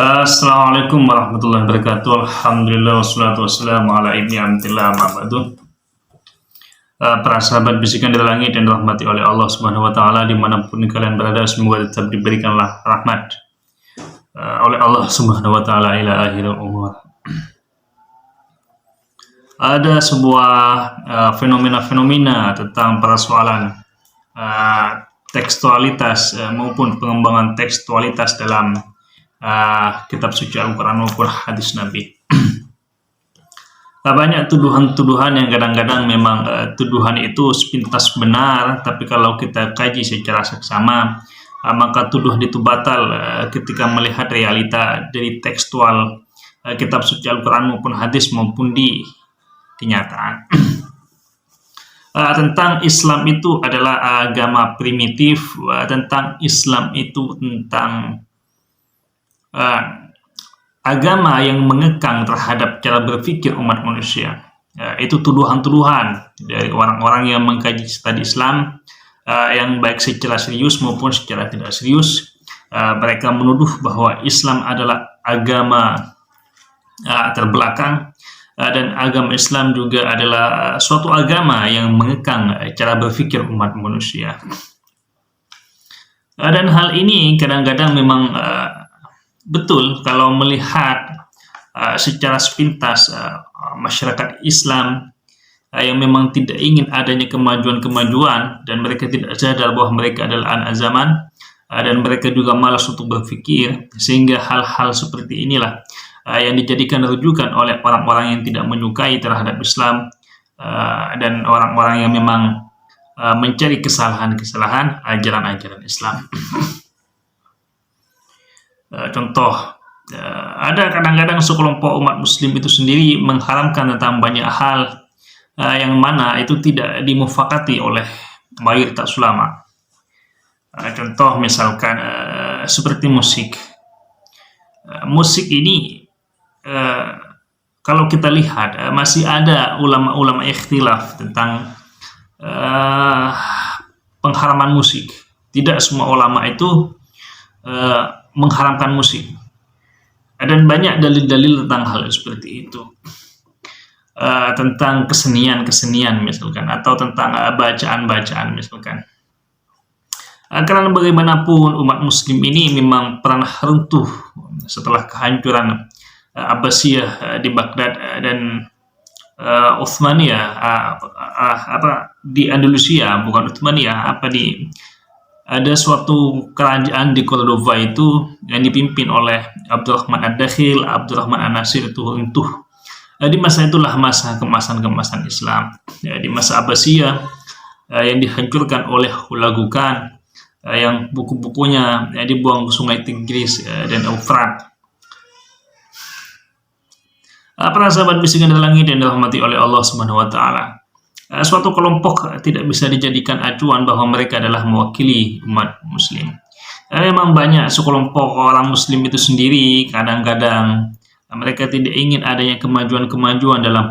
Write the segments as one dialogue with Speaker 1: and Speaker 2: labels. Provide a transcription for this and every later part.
Speaker 1: Assalamualaikum warahmatullahi wabarakatuh. Alhamdulillah wassalatu wassalamu ala ibni amtillah ma'badu. Para sahabat bisikan dari langit yang dirahmati oleh Allah Subhanahu wa taala dimanapun kalian berada, semoga tetap diberikanlah rahmat oleh Allah Subhanahu wa taala ila akhiril umur. Ada sebuah fenomena-fenomena tentang persoalan tekstualitas maupun pengembangan tekstualitas dalam kitab suci Al-Quran maupun hadis Nabi. Banyak tuduhan-tuduhan yang kadang-kadang memang tuduhan itu sepintas benar, tapi kalau kita kaji secara seksama, maka tuduhan itu batal ketika melihat realita dari tekstual kitab suci Al-Quran maupun hadis maupun di kenyataan. Tentang Islam itu adalah agama primitif, tentang Islam itu tentang agama yang mengekang terhadap cara berpikir umat manusia. Itu tuduhan-tuduhan dari orang-orang yang mengkaji studi Islam, yang baik secara serius maupun secara tidak serius. Mereka menuduh bahwa Islam adalah agama terbelakang, dan agama Islam juga adalah suatu agama yang mengekang cara berpikir umat manusia. Dan hal ini kadang-kadang memang betul kalau melihat secara sepintas masyarakat Islam yang memang tidak ingin adanya kemajuan-kemajuan, dan mereka tidak sadar bahwa mereka adalah anak zaman, dan mereka juga malas untuk berpikir, sehingga hal-hal seperti inilah yang dijadikan rujukan oleh orang-orang yang tidak menyukai terhadap Islam, dan orang-orang yang memang mencari kesalahan-kesalahan ajaran-ajaran Islam. Contoh, ada kadang-kadang sekelompok umat muslim itu sendiri mengharamkan tentang banyak hal yang mana itu tidak dimufakati oleh mayoritas ulama. Contoh misalkan seperti musik. Musik ini kalau kita lihat masih ada ulama-ulama ikhtilaf tentang pengharaman musik. Tidak semua ulama itu mengharamkan musik, dan banyak dalil-dalil tentang hal seperti itu, tentang kesenian misalkan, atau tentang bacaan-bacaan misalkan. Karena bagaimanapun umat muslim ini memang pernah runtuh setelah kehancuran Abbasiyah di Baghdad dan Utsmaniyah di Andalusia, bukan Utsmaniyah, ada suatu kerajaan di Cordova itu yang dipimpin oleh Abdurrahman Ad-Dakhil, Abdurrahman An-Nasir itu runtuh. Di masa itulah masa kemasan Islam. Di masa Abbasiyah yang dihancurkan oleh Hulagu Khan, yang buku-bukunya dibuang ke sungai Tigris dan Eufrat. Para sahabat bisikan dari langit yang dirahmati oleh Allah Subhanahu wa taala, suatu kelompok tidak bisa dijadikan acuan bahwa mereka adalah mewakili umat muslim. Memang banyak sekelompok orang muslim itu sendiri kadang-kadang mereka tidak ingin adanya kemajuan-kemajuan dalam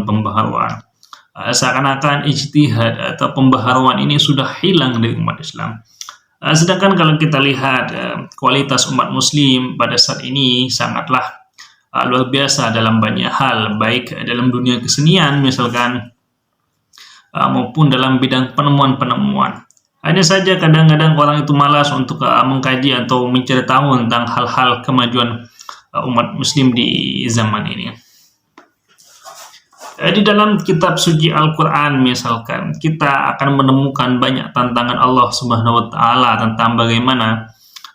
Speaker 1: pembaharuan. Seakan-akan ijtihad atau pembaharuan ini sudah hilang dari umat Islam. Sedangkan kalau kita lihat kualitas umat muslim pada saat ini sangatlah luar biasa dalam banyak hal, baik dalam dunia kesenian misalkan, maupun dalam bidang penemuan-penemuan. Hanya saja kadang-kadang orang itu malas untuk mengkaji atau mencari tahu tentang hal-hal kemajuan umat muslim di zaman ini. Di dalam kitab suci Al-Quran misalkan, kita akan menemukan banyak tantangan Allah Subhanahu wa taala tentang bagaimana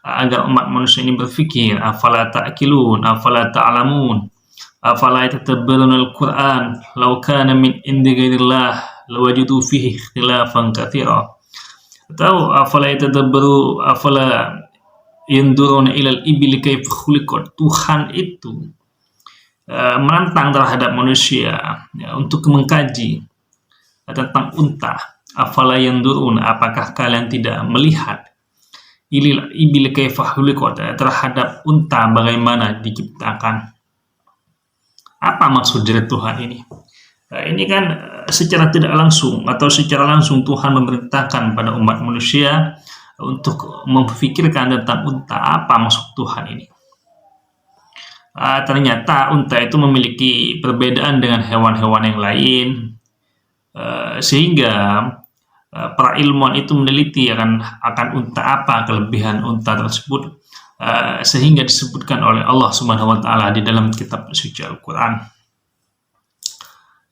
Speaker 1: agar umat manusia ini berpikir. Afala ta'qilun, afala ta'lamun, afala yatadabbaruna al-Quran, law kana min indi ghairillah lawajidu fihi ikhtilafan katsira. Atau afala yanduruna ilal ibili kaifa khuliqat. Tuhan itu menantang terhadap manusia untuk mengkaji tentang unta. Afala yanduruna, apakah kalian tidak melihat ilal ibili kaifa khuliqat, terhadap unta bagaimana diciptakan. Apa maksud dari Tuhan ini? Ini kan secara tidak langsung atau secara langsung Tuhan memerintahkan pada umat manusia untuk memikirkan tentang unta. Apa maksud Tuhan ini? ternyata unta itu memiliki perbedaan dengan hewan-hewan yang lain, sehingga para ilmuwan itu meneliti akan unta apa kelebihan unta tersebut, sehingga disebutkan oleh Allah Subhanahu wa taala di dalam kitab suci Al-Qur'an.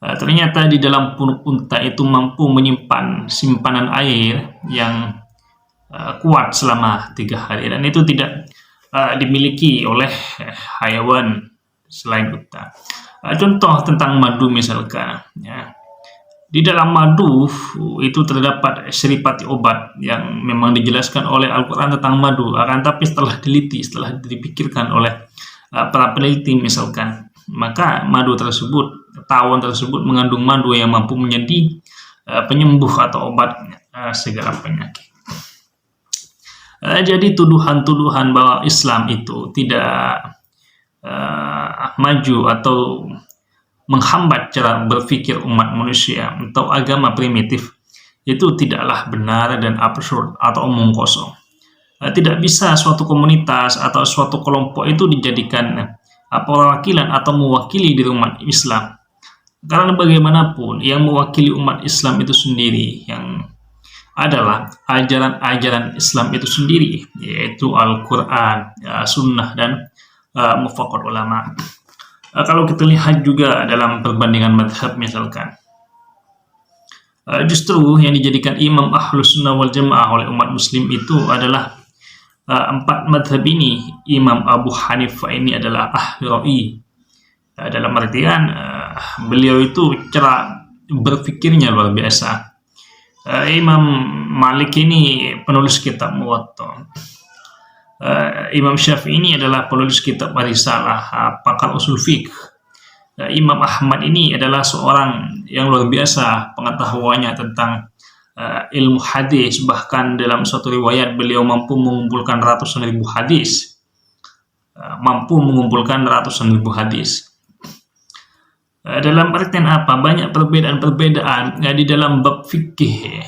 Speaker 1: Ternyata di dalam punuk unta itu mampu menyimpan simpanan air yang kuat selama 3 hari, dan itu tidak dimiliki oleh hewan selain unta. Contoh tentang madu misalkan, ya. Di dalam madu itu terdapat seripati obat yang memang dijelaskan oleh Al-Quran tentang madu, akan tapi setelah dipikirkan oleh para peneliti misalkan, maka madu tersebut, tawon tersebut mengandung madu yang mampu menjadi penyembuh atau obat segala penyakit. Jadi tuduhan-tuduhan bahwa Islam itu tidak maju atau menghambat cara berpikir umat manusia atau agama primitif itu tidaklah benar dan absurd atau omong kosong. Tidak bisa suatu komunitas atau suatu kelompok itu dijadikan perwakilan atau mewakili di umat Islam, karena bagaimanapun yang mewakili umat Islam itu sendiri yang adalah ajaran-ajaran Islam itu sendiri, yaitu Al-Quran, Sunnah, dan mufakat ulama. Kalau kita lihat juga dalam perbandingan madhab misalkan, justru yang dijadikan imam Ahlus Sunnah wal Jamaah oleh umat muslim itu adalah 4 madhab ini. Imam Abu Hanifah ini adalah ahli ra'i, dalam artian beliau itu cara berpikirnya luar biasa. Imam Malik ini penulis kitab Muwatta. Imam Syafi'i ini adalah penulis kitab Risalah, pakar usul fiqh. Imam Ahmad ini adalah seorang yang luar biasa pengetahuannya tentang ilmu hadis, bahkan dalam suatu riwayat beliau mampu mengumpulkan ratusan ribu hadis. Dalam artian apa? Banyak perbedaan-perbedaan di dalam bab fikih.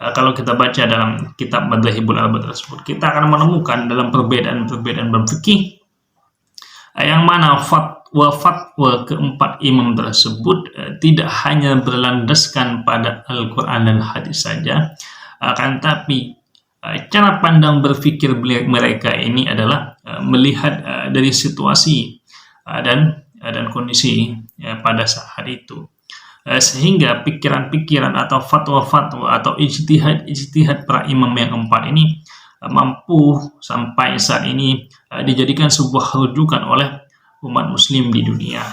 Speaker 1: Kalau kita baca dalam kitab Madzhabul Arba tersebut, kita akan menemukan dalam perbedaan-perbedaan bab fikih yang mana fatwa keempat imam tersebut tidak hanya berlandaskan pada Al-Quran dan hadis saja, akan tapi cara pandang berpikir mereka ini adalah melihat dari situasi dan kondisi pada saat itu. Sehingga pikiran-pikiran atau fatwa-fatwa atau ijtihad para imam yang 4 ini mampu sampai saat ini dijadikan sebuah rujukan oleh umat muslim di dunia.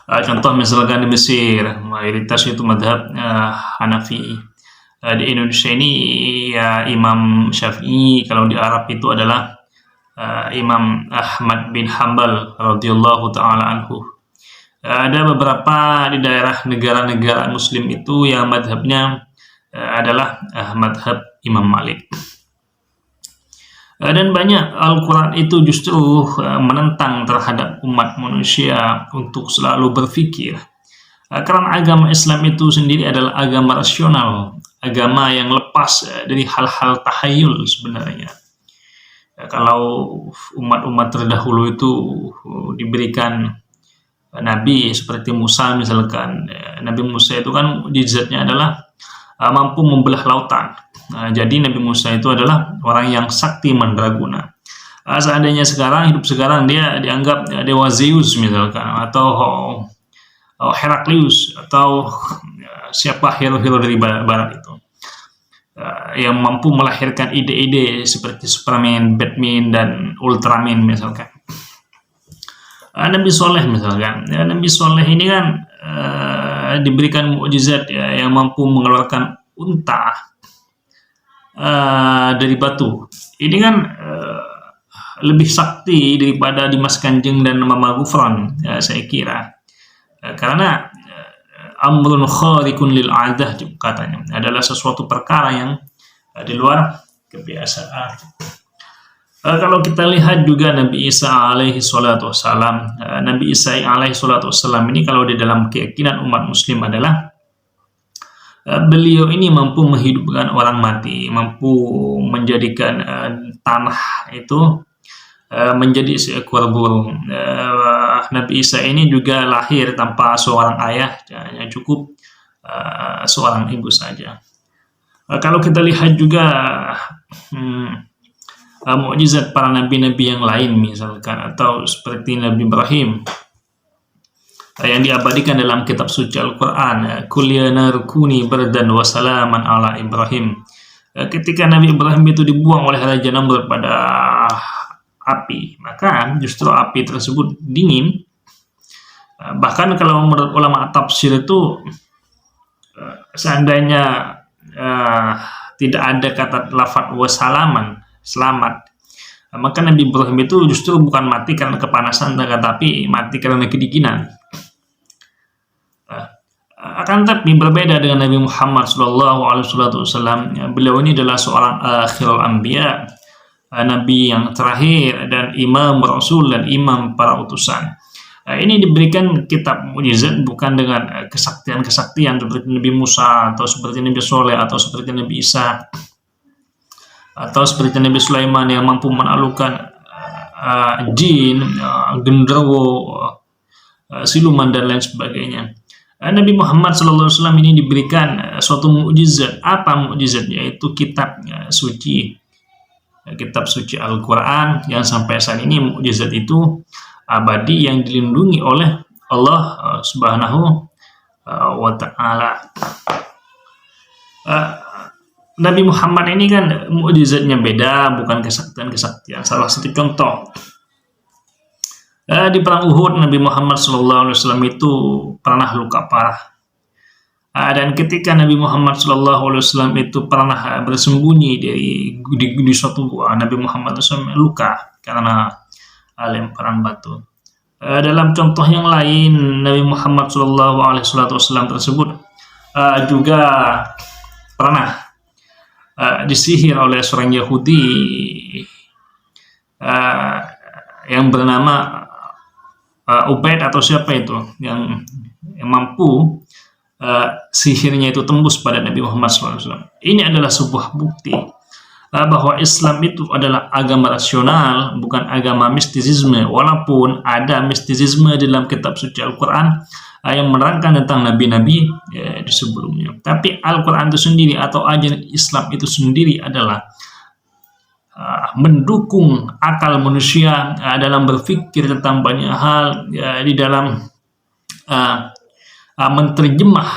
Speaker 1: Contoh misalkan di Mesir, mayoritas itu madhab Hanafi. Di Indonesia ini ya Imam Syafi'i, kalau di Arab itu adalah Imam Ahmad bin Hanbal radhiyallahu ta'ala anhu. Ada beberapa di daerah negara-negara muslim itu yang madhabnya adalah madhab Imam Malik. Dan banyak Al-Quran itu justru menentang terhadap umat manusia untuk selalu berpikir, karena agama Islam itu sendiri adalah agama rasional, agama yang lepas dari hal-hal tahayul sebenarnya. Kalau umat-umat terdahulu itu diberikan Nabi seperti Musa misalkan, Nabi Musa itu kan mukjizatnya adalah mampu membelah lautan. Jadi Nabi Musa itu adalah orang yang sakti mandraguna. Seandainya hidup sekarang dia dianggap dewa Zeus misalkan, atau Heraklius, atau siapa hero-hero dari barat itu, yang mampu melahirkan ide-ide seperti Superman, Batman, dan Ultraman misalkan. Nabi Soleh misalkan, Nabi Soleh ini kan diberikan mukjizat yang mampu mengeluarkan unta dari batu. Ini kan lebih sakti daripada Dimas Kanjeng dan Mama Gufron, saya kira, karena amrun khariqun lil adah katanya, adalah sesuatu perkara yang di luar kebiasaan. Kalau kita lihat juga Nabi Isa alaihi salatu wassalam, Nabi Isa alaihi salatu wassalam ini kalau di dalam keyakinan umat muslim adalah beliau ini mampu menghidupkan orang mati, mampu menjadikan tanah itu menjadi seekor burung. Nabi Isa ini juga lahir tanpa seorang ayah, hanya cukup seorang ibu saja. Kalau kita lihat juga mukjizat para nabi-nabi yang lain misalkan, atau seperti Nabi Ibrahim yang diabadikan dalam kitab suci Al-Quran, Qul ya nar kuni bardan wa salaman ala Ibrahim. Ketika Nabi Ibrahim itu dibuang oleh Raja Namrud pada api, maka justru api tersebut dingin. Bahkan kalau menurut ulama tafsir itu, seandainya tidak ada kata lafaz wasalaman, selamat, maka Nabi Ibrahim itu justru bukan mati karena kepanasan, tapi mati karena kedinginan. Akan tetapi berbeda dengan Nabi Muhammad SAW, beliau ini adalah seorang akhirul anbiya, nabi yang terakhir dan imam rasul dan imam para utusan. Ini diberikan kitab mukjizat bukan dengan kesaktian-kesaktian seperti Nabi Musa atau seperti Nabi Soleh atau seperti Nabi Isa atau seperti Nabi Sulaiman yang mampu menaklukkan jin, genderuwo, siluman dan lain sebagainya. Nabi Muhammad SAW ini diberikan suatu mukjizat. Apa mukjizatnya? Yaitu kitab suci, kitab suci Al-Quran, yang sampai saat ini mukjizat itu abadi, yang dilindungi oleh Allah Subhanahu wa Ta'ala. Nabi Muhammad ini kan mukjizatnya beda, bukan kesaktian-kesaktian. Salah satu contoh, di perang Uhud, Nabi Muhammad SAW itu pernah luka parah. Dan ketika Nabi Muhammad SAW itu pernah bersembunyi di suatu gua, Nabi Muhammad SAW luka karena lemparan batu. Dalam contoh yang lain, Nabi Muhammad SAW tersebut juga pernah disihir oleh seorang Yahudi yang bernama Ubaid atau siapa itu, yang mampu sihirnya itu tembus pada Nabi Muhammad SAW. Ini adalah sebuah bukti bahwa Islam itu adalah agama rasional, bukan agama mistisisme. Walaupun ada mistisisme dalam kitab suci Al-Quran yang menerangkan tentang nabi-nabi di sebelumnya, tapi Al-Quran itu sendiri atau ajaran Islam itu sendiri adalah mendukung akal manusia dalam berpikir tentang banyak hal, di dalam menerjemah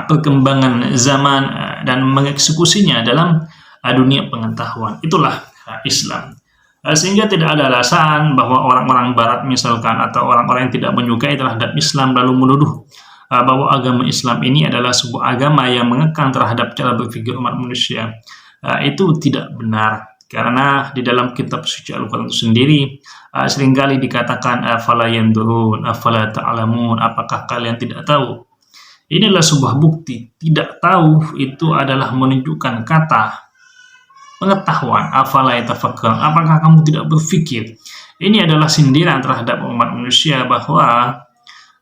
Speaker 1: perkembangan zaman dan mengeksekusinya dalam dunia pengetahuan. Itulah Islam. Sehingga tidak ada alasan bahwa orang-orang Barat misalkan atau orang-orang yang tidak menyukai terhadap Islam lalu menuduh bahwa agama Islam ini adalah sebuah agama yang mengekang terhadap cara berpikir umat manusia. Itu tidak benar. Karena di dalam kitab suci Al-Quran itu sendiri seringkali dikatakan afala yandurun, afala ta'lamun, apakah kalian tidak tahu? Inilah sebuah bukti. Tidak tahu itu adalah menunjukkan kata pengetahuan. Afala yatafakkarun, apakah kamu tidak berpikir? Ini adalah sindiran terhadap umat manusia bahwa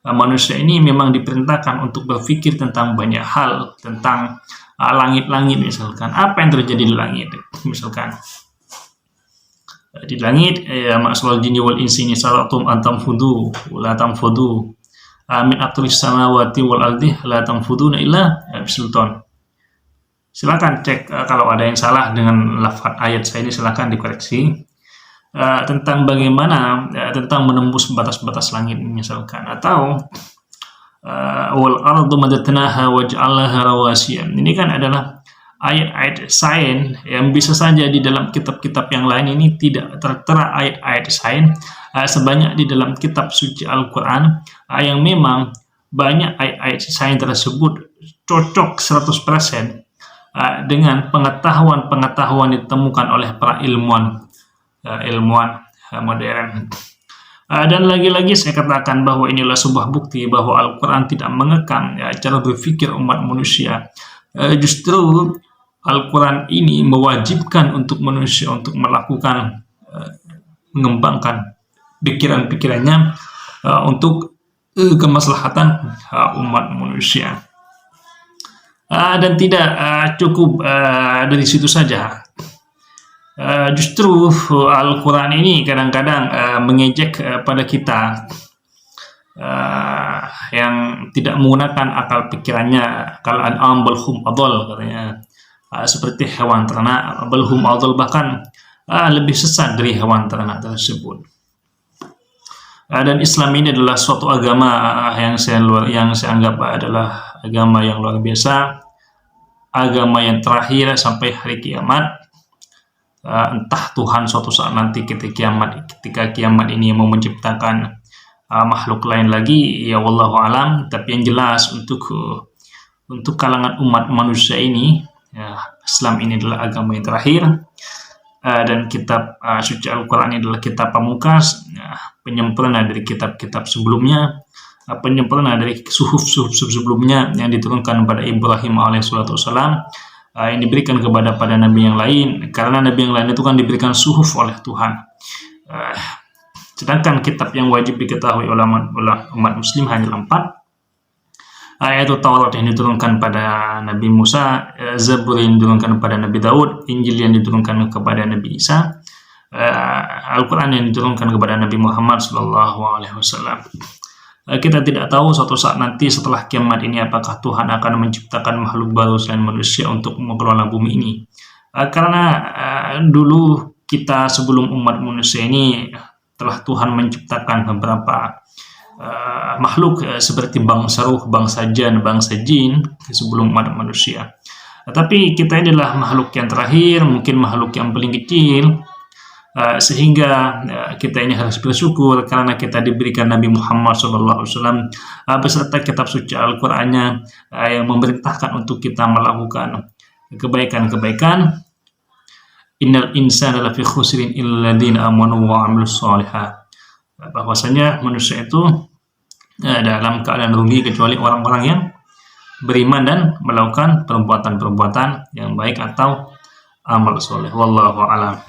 Speaker 1: manusia ini memang diperintahkan untuk berpikir tentang banyak hal, tentang langit-langit misalkan. Apa yang terjadi di langit? Misalkan di langit, ma'asral jinni wal insi in saratum an tanfudu la tanfudu min aqris samawati wal ardi la tanfuduna illa bisultan. Silakan cek kalau ada yang salah dengan lafaz ayat saya ini, silakan dikoreksi. Tentang bagaimana tentang menembus batas-batas langit misalkan, atau wal ardu madatnaha waj'alnaha rawasiya. Ini kan adalah ayat-ayat sains yang bisa saja di dalam kitab-kitab yang lain ini tidak tertera ayat-ayat sains sebanyak di dalam kitab suci Al-Quran, yang memang banyak ayat-ayat sains tersebut cocok 100% dengan pengetahuan-pengetahuan ditemukan oleh para ilmuwan modern. Dan lagi-lagi saya katakan bahwa inilah sebuah bukti bahwa Al-Quran tidak mengekang cara berpikir umat manusia. Justru Al-Quran ini mewajibkan untuk manusia untuk melakukan, mengembangkan pikiran-pikirannya untuk kemaslahatan umat manusia. Dan tidak cukup dari situ saja. Justru Al-Quran ini kadang-kadang mengejek pada kita yang tidak menggunakan akal pikirannya. Kalau an'am balhum adol katanya, seperti hewan ternak, balhum adol bahkan lebih sesat dari hewan ternak tersebut. Dan Islam ini adalah suatu agama yang saya anggap adalah agama yang luar biasa, agama yang terakhir sampai hari kiamat. Entah Tuhan suatu saat nanti ketika kiamat ini mau menciptakan makhluk lain lagi, ya wallahu alam. Tapi yang jelas untuk kalangan umat manusia ini, ya, Islam ini adalah agama yang terakhir, dan kitab suci Al-Quran ini adalah kitab pamungkas, penyempurna dari kitab-kitab sebelumnya, penyempurna dari suhuf sebelumnya yang diturunkan kepada Ibrahim alaihissalam, yang diberikan kepada nabi yang lain, karena nabi yang lain itu kan diberikan suhuf oleh Tuhan. Sedangkan kitab yang wajib diketahui oleh umat muslim hanya 4, yaitu Taurat yang diturunkan pada Nabi Musa, Zabur yang diturunkan kepada Nabi Daud, Injil yang diturunkan kepada Nabi Isa, Al-Quran yang diturunkan kepada Nabi Muhammad SAW. Kita tidak tahu suatu saat nanti setelah kiamat ini apakah Tuhan akan menciptakan makhluk baru selain manusia untuk mengelola bumi ini. Karena dulu kita sebelum umat manusia ini telah Tuhan menciptakan beberapa makhluk seperti bangsa ruh, bangsa jan, bangsa jin sebelum umat manusia. Tapi kita ini adalah makhluk yang terakhir, mungkin makhluk yang paling kecil, sehingga kita ini harus bersyukur karena kita diberikan Nabi Muhammad SAW beserta kitab suci Al-Qur'annya yang memerintahkan untuk kita melakukan kebaikan-kebaikan. Innal insana lafi khusrin illa ladzina amanu wa 'amilus shalihat. Bahwasanya manusia itu dalam keadaan rugi kecuali orang-orang yang beriman dan melakukan perbuatan-perbuatan yang baik atau amal soleh. Wallahu a'lam.